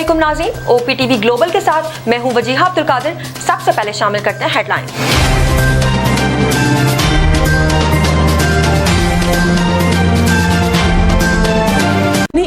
अस्सलामुअलैकुम नाज़रीन, OPTV global के साथ मैं हूं वजीहा अब्दुल कादिर। सबसे पहले शामिल करते हैं हेडलाइन।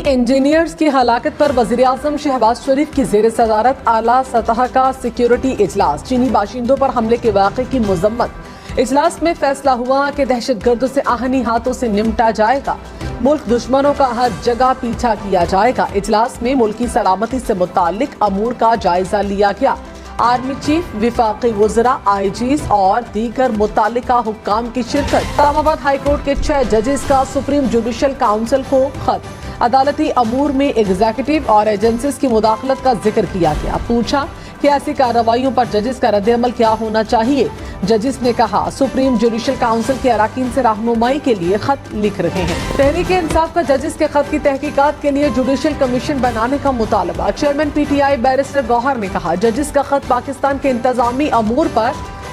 इंजीनियर्स की हलाकत पर वज़ीर-ए-आज़म शहबाज शरीफ की ज़ेर सदारत आला सतह का सिक्योरिटी इजलास। चीनी बाशिंदों पर हमले के वाक़े की मज़म्मत। इजलास में फैसला हुआ कि दहशतगर्दों से आहनी हाथों से निपटा जाएगा। मुल्क दुश्मनों का हर जगह पीछा किया जाएगा। इजलास में मुल्क की सलामती से मुताल्लिक अमूर का जायजा लिया गया। आर्मी चीफ, विफाकी वज़रा, IGs और दीगर मुताल्लिका हुक्काम की शिरकत। इस्लामाबाद हाई कोर्ट के 6 जजेस का सुप्रीम जुडिशल काउंसिल को खत। अदालती अमूर में एग्जीक्यूटिव और एजेंसीज की मुदाखलत का जिक्र किया गया। पूछा कि ऐसी कार्रवाइयों पर जजेस का रद्द-ए-अमल क्या होना चाहिए। जजेस ने कहा सुप्रीम जुडिशल काउंसिल के अराकीन से रहनुमाई के लिए खत लिख रहे हैं। तहरीक इंसाफ का जजेस के खत की तहकीकात के लिए जुडिशल कमीशन बनाने का मुतालबा। चेयरमैन PTI बैरिस्टर गौहर ने कहा जजेस का खत पाकिस्तान के इंतजामी अमूर पर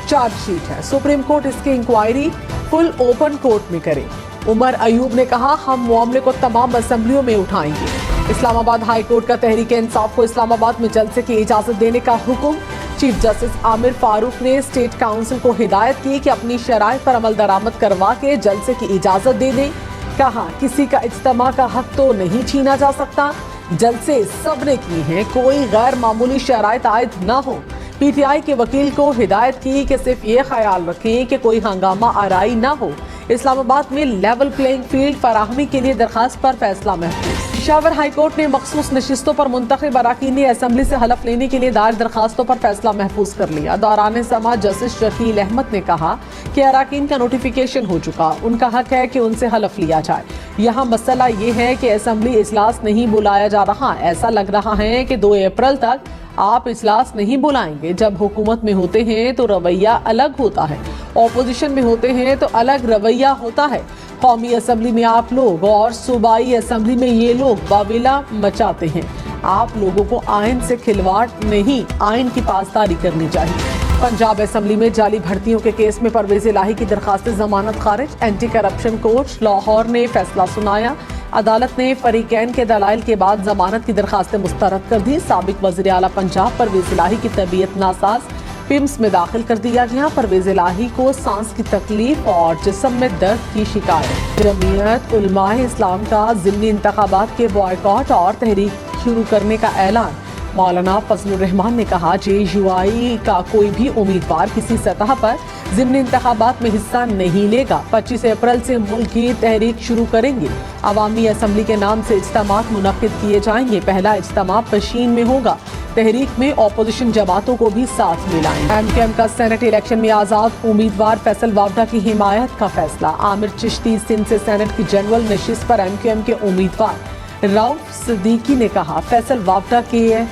चार्जशीट है। सुप्रीम कोर्ट इसकी इंक्वायरी फुल ओपन कोर्ट में करे। उमर अयूब ने कहा हम मामले को तमाम असेंबलियों में उठाएंगे। इस्लामाबाद हाई कोर्ट का तहरीक इंसाफ को इस्लामाबाद में जलसे की इजाजत देने का हुक्म। चीफ जस्टिस आमिर फारूक ने स्टेट काउंसिल को हिदायत की कि अपनी शराइत पर अमल दरामद करवा के जलसे की इजाजत दे दें। कहा किसी का इज्तिमा का हक तो नहीं छीना जा सकता। जलसे सबने की हैं, कोई गैर मामूली शराइत आयद न हो। PTI के वकील को हिदायत की कि सिर्फ ये ख्याल रखें कि कोई हंगामा आराई न हो। इस्लामाबाद में लेवल प्लेइंग फील्ड फराहमी के लिए दरखास्त पर फैसला महफूज। पेशावर हाई कोर्ट ने मखसूस नशिस्तों पर मुंतखब अराकीन असेंबली से हलफ लेने के लिए दायर दरखास्तों पर फैसला महफूज कर लिया। दौरान समाअत जस्टिस शकील अहमद ने कहा कि अराकीन का नोटिफिकेशन हो चुका, उनका हक है कि उनसे हलफ लिया जाए। यहाँ मसला ये है कि असेंबली इजलास नहीं बुलाया जा रहा। ऐसा लग रहा है कि 2 अप्रैल तक आप इजलास नहीं बुलाएंगे। जब हुकूमत में होते हैं तो रवैया अलग होता है, ऑपोजिशन में होते हैं तो अलग रवैया होता है। कौमी असेंबली में आप लोग और सूबाई असेंबली में ये लोग बाविला मचाते हैं। आप लोगों को आइन से खिलवाड़ नहीं, आइन की पासदारी करनी चाहिए। पंजाब असेंबली में जाली भर्तियों के केस में परवेज इलाही की दरखास्त जमानत खारिज। एंटी करप्शन कोर्ट लाहौर ने फैसला सुनाया। अदालत ने फरीकैन के दलाइल के बाद जमानत की दरखास्तें मुस्तरद कर दी। साबिक वज़ीर आला पंजाब परवेज इलाही की तबीयत नासाज, पिम्स में दाखिल कर दिया गया। परवेज इलाही को सांस की तकलीफ और जिस्म में दर्द की शिकायत। जमीयत उलमाए इस्लाम का ज़िमनी इंतखाबात के बॉयकॉट और तहरीक शुरू करने का ऐलान। मौलाना फजलुर रहमान ने कहा JUI का कोई भी उम्मीदवार किसी सतह पर ज़िमनी इंतखाबात में हिस्सा नहीं लेगा। 25 अप्रैल से मुल्क की तहरीक शुरू करेंगे। अवामी असम्बली के नाम से इज्तिमात मुनक्किद किए जाएंगे। पहला इज्तिमा पशीन में होगा। तहरीक में ऑपोजिशन जमातों को भी साथ मिलाएंगे। MKM का सेनेट इलेक्शन में आज़ाद उम्मीदवार फैसल वावडा की हिमायत का फैसला। आमिर चिश्ती सिंध से सेनेट की जनरल नशिस्त पर MKM के उम्मीदवार रऊफ सिद्दीकी ने कहा फैसल वावडा के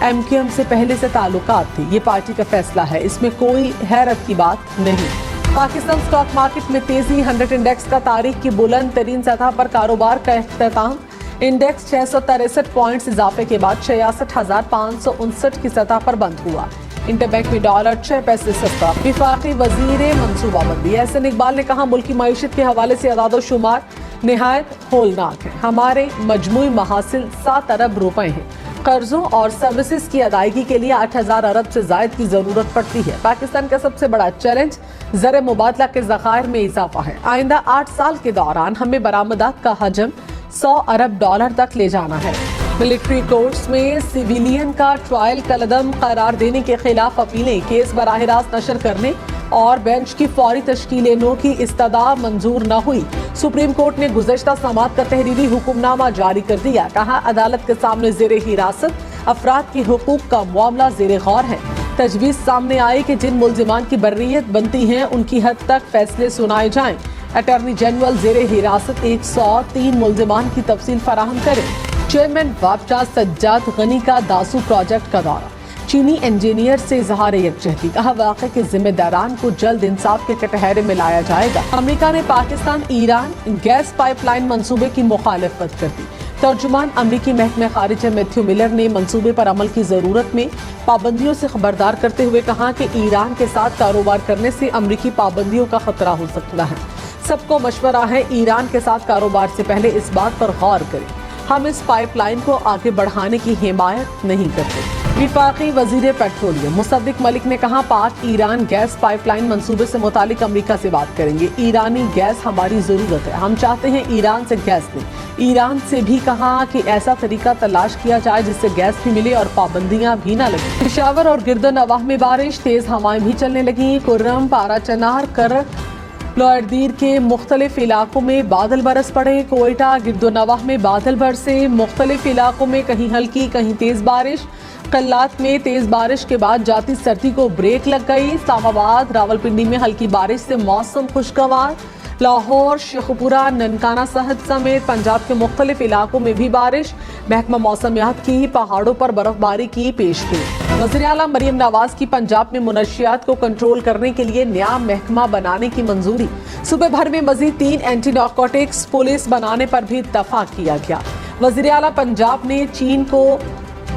MKM से पहले से ताल्लुकात थे। ये पार्टी का फैसला है, इसमें कोई हैरत की बात नहीं। पाकिस्तान स्टॉक मार्केट में तेजी। 100 इंडेक्स का तारीख की बुलंद तरीन सतह पर कारोबार का इख्तिताम। इंडेक्स 663 पॉइंट्स इजाफे के बाद 66,559 की सतह पर बंद हुआ। इंटरबैंक में डॉलर 6 पैसे सस्ता। विफाकी वजीर मनसूबाबंदी एहसन इकबाल ने कहा मुल्क की मईशत के हवाले से अदाद शुमार निहायत होलनाक है। हमारे मजमूई महासिल 7 अरब रुपए हैं। कर्जों और सर्विसेज की अदायगी के लिए 8,000 अरब से जायद की जरूरत पड़ती है। पाकिस्तान का सबसे बड़ा चैलेंज ज़र मुबादला के ज़खायर में इजाफा है। आइंदा 8 साल के दौरान हमें बरामदात का हजम 100 अरब डॉलर तक ले जाना है। मिलिट्री कोर्ट्स में सिविलियन का ट्रायल कलदम करार देने के खिलाफ अपीलें। केस बराह रास्त नशर करने और बेंच की फौरी तश्कील नो की इस्तदा मंजूर न हुई। सुप्रीम कोर्ट ने गुज़श्ता समाअत का तहरीरी हुक्मनामा जारी कर दिया। कहा अदालत के सामने ज़ेरे हिरासत अफराद के हुकूक का मामला ज़ेरे गौर है। तजवीज़ सामने आई कि जिन मुल्जिमान की बर्रियत बनती हैं उनकी हद तक फैसले सुनाए जाएं। अटॉर्नी जनरल ज़ेरे हिरासत 103 मुल्जिमान की तफसील फराहम करें। चेयरमैन वापटा सज्जाद गनी का दासू प्रोजेक्ट का दौरा। चीनी इंजीनियर से इजहार यकजहती। कहा वाक़े के जिम्मेदारान को जल्द इंसाफ के कटहरे में लाया जाएगा। अमेरिका ने पाकिस्तान ईरान गैस पाइपलाइन मंसूबे की मुखालिफत कर दी। तर्जुमान अमरीकी महकमे खारिजा मैथ्यू मिलर ने मंसूबे पर अमल की ज़रूरत में पाबंदियों से खबरदार करते हुए कहा कि ईरान के साथ कारोबार करने से अमरीकी पाबंदियों का खतरा हो सकता है। सबको मशवरा है ईरान के साथ कारोबार से पहले इस बात पर गौर करें ہم اس پائپ لائن کو آگے بڑھانے کی حمایت نہیں کرتے۔ وفاقی وزیر پیٹرولیم مصدق ملک نے کہا پاک ایران گیس پائپ لائن منصوبے سے متعلق امریکہ سے بات کریں گے۔ ایرانی گیس ہماری ضرورت ہے، ہم چاہتے ہیں ایران سے گیس لیں۔ ایران سے بھی کہا کہ ایسا طریقہ تلاش کیا جائے جس سے گیس بھی ملے اور پابندیاں بھی نہ لگیں۔ پشاور اور گردن نواح میں بارش، تیز ہوائیں بھی چلنے لگیں۔ کرم، پارا چنار، لوئردیر کے مختلف علاقوں میں بادل برس پڑے۔ کوئٹہ، گرد و نواح میں بادل برسے، مختلف علاقوں میں کہیں ہلکی کہیں تیز بارش۔ قلات میں تیز بارش کے بعد جاتی سردی کو بریک لگ گئی۔ اسلام آباد، راولپنڈی میں ہلکی بارش سے موسم خوشگوار۔ لاہور، شیخوپورہ، ننکانہ صحت سمیت پنجاب کے مختلف علاقوں میں بھی بارش۔ محکمہ موسمیات کی پہاڑوں پر برف باری کی پیشگوئی۔ وزیراعلیٰ مریم نواز کی پنجاب میں منشیات کو کنٹرول کرنے کے لیے نیا محکمہ بنانے کی منظوری۔ صوبے بھر میں مزید 3 اینٹی نارکوٹکس پولیس بنانے پر بھی اتفاق کیا گیا۔ وزیراعلیٰ پنجاب نے چین کو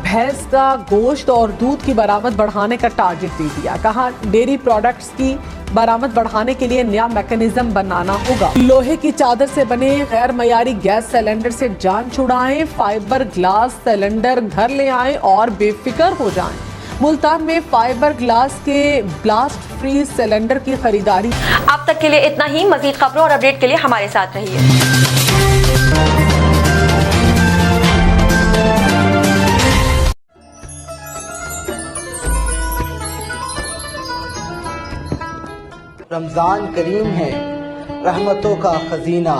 بھینس کا گوشت اور دودھ کی برآمد بڑھانے کا ٹارگٹ دے دیا۔ کہا ڈیری پروڈکٹس کی برآمد بڑھانے کے لیے نیا میکانزم بنانا ہوگا۔ لوہے کی چادر سے بنے غیر معیاری گیس سلنڈر سے جان چھڑائیں، فائبر گلاس سلنڈر گھر لے آئیں اور بے فکر ہو جائیں۔ ملتان میں فائبر گلاس کے بلاسٹ فری سلنڈر کی خریداری۔ اب تک کے لیے اتنا ہی، مزید خبروں اور اپڈیٹ کے لیے ہمارے ساتھ رہیے۔ رمضان کریم ہے، رحمتوں کا خزینہ،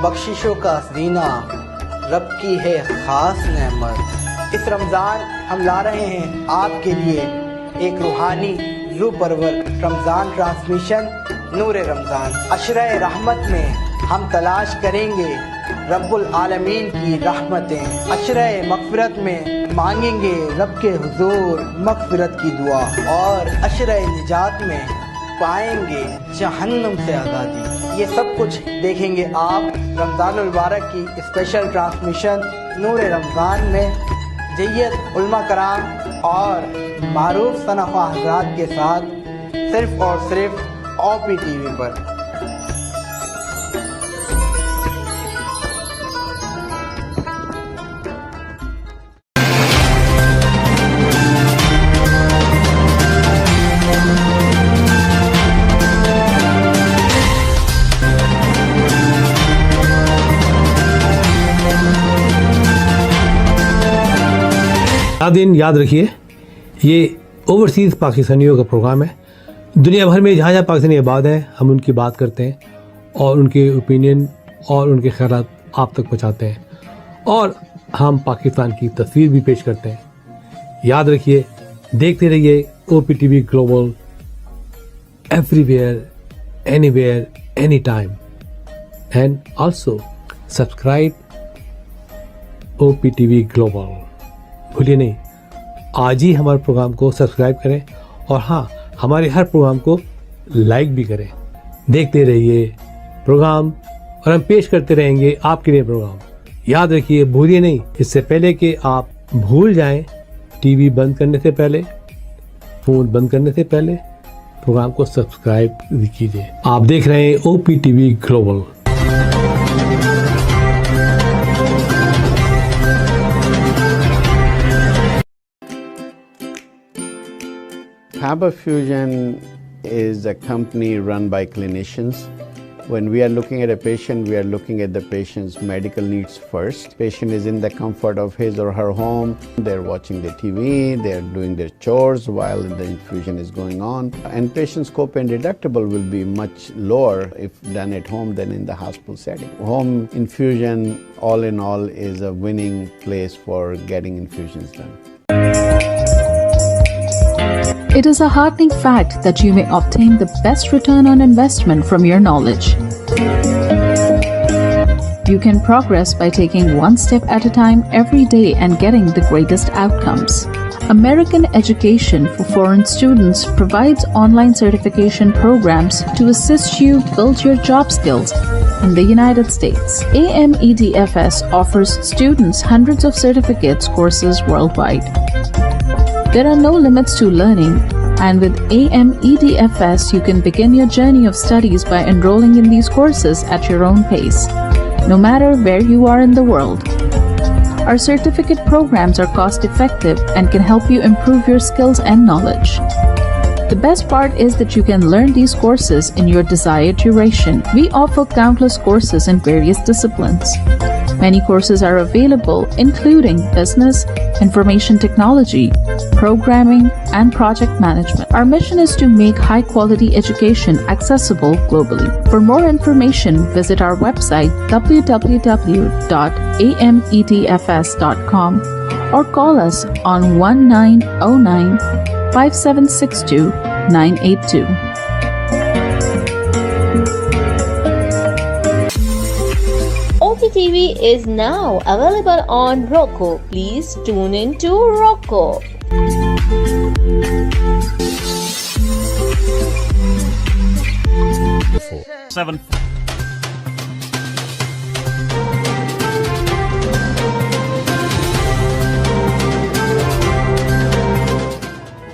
بخششوں کا زینہ، رب کی ہے خاص نعمت۔ اس رمضان ہم لا رہے ہیں آپ کے لیے ایک روحانی روح پرور رمضان ٹرانسمیشن نور رمضان۔ عشرہ رحمت میں ہم تلاش کریں گے رب العالمین کی رحمتیں، عشرہ مغفرت میں مانگیں گے رب کے حضور مغفرت کی دعا، اور عشرہ نجات میں پائیں گے جہنم سے آزادی۔ یہ سب کچھ دیکھیں گے آپ رمضان المبارک کی اسپیشل ٹرانسمیشن نور رمضان میں، جیت علماء کرام اور معروف ثنا خواہ حضرات کے ساتھ، صرف اور صرف OP-TV پر۔ ناظرین یاد رکھیے، یہ اوورسیز پاکستانیوں کا پروگرام ہے۔ دنیا بھر میں جہاں جہاں پاکستانی آباد ہیں ہم ان کی بات کرتے ہیں اور ان کے اوپینین اور ان کے خیالات آپ تک پہنچاتے ہیں، اور ہم پاکستان کی تصویر بھی پیش کرتے ہیں۔ یاد رکھیے، دیکھتے رہیے OP-TV global, everywhere, anywhere, anytime, and also subscribe OP-TV global. بھولیے نہیں، آج ہی ہمارے پروگرام کو سبسکرائب کریں، اور ہاں، ہمارے ہر پروگرام کو لائک بھی کریں۔ دیکھتے رہیے پروگرام، اور ہم پیش کرتے رہیں گے آپ کے لیے پروگرام۔ یاد رکھیے، بھولیے نہیں، اس سے پہلے کہ آپ بھول جائیں، ٹی وی بند کرنے سے پہلے، فون بند کرنے سے پہلے پروگرام کو سبسکرائب کیجیے۔ آپ دیکھ رہے ہیں OP-TV global. Haber Fusion is a company run by clinicians. When we are looking at a patient, we are looking at the patient's medical needs first. Patient is in the comfort of his or her home. They're watching the TV, they're doing their chores while the infusion is going on. And patient's copay and deductible will be much lower if done at home than in the hospital setting. Home infusion, all in all, is a winning place for getting infusions done. It is a heartening fact that you may obtain the best return on investment from your knowledge. You can progress by taking one step at a time every day and getting the greatest outcomes. American Education for Foreign Students provides online certification programs to assist you build your job skills in the United States. AMEDFS offers students hundreds of certificates courses worldwide. There are no limits to learning, and with AMEDFS you can begin your journey of studies by enrolling in these courses at your own pace, no matter where you are in the world. Our certificate programs are cost effective and can help you improve your skills and knowledge. The best part is that you can learn these courses in your desired duration. We offer countless courses in various disciplines. Many courses are available, including business, information technology, programming, and project management. Our mission is to make high-quality education accessible globally. For more information, visit our website www.ametfs.com or call us on 1909 5762 982. OTTV is now available on Roku. Please tune in to Roku.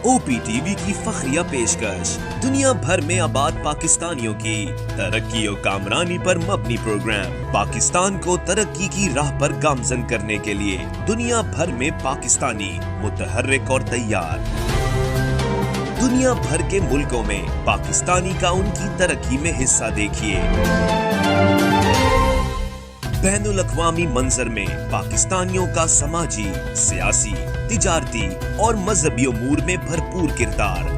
OPTV की फखरिया पेशकश दुनिया भर में आबाद पाकिस्तानियों की तरक्की और कामरानी पर मबनी प्रोग्राम पाकिस्तान को तरक्की की राह पर गामजन करने के लिए दुनिया भर में पाकिस्तानी मुतहर्रिक और तैयार। दुनिया भर के मुल्कों में पाकिस्तानी का उनकी तरक्की में हिस्सा देखिए। बैनुल अक़वामी मंजर में पाकिस्तानियों का समाजी, सियासी, तिजारती और मजहबी उमूर में भरपूर किरदार।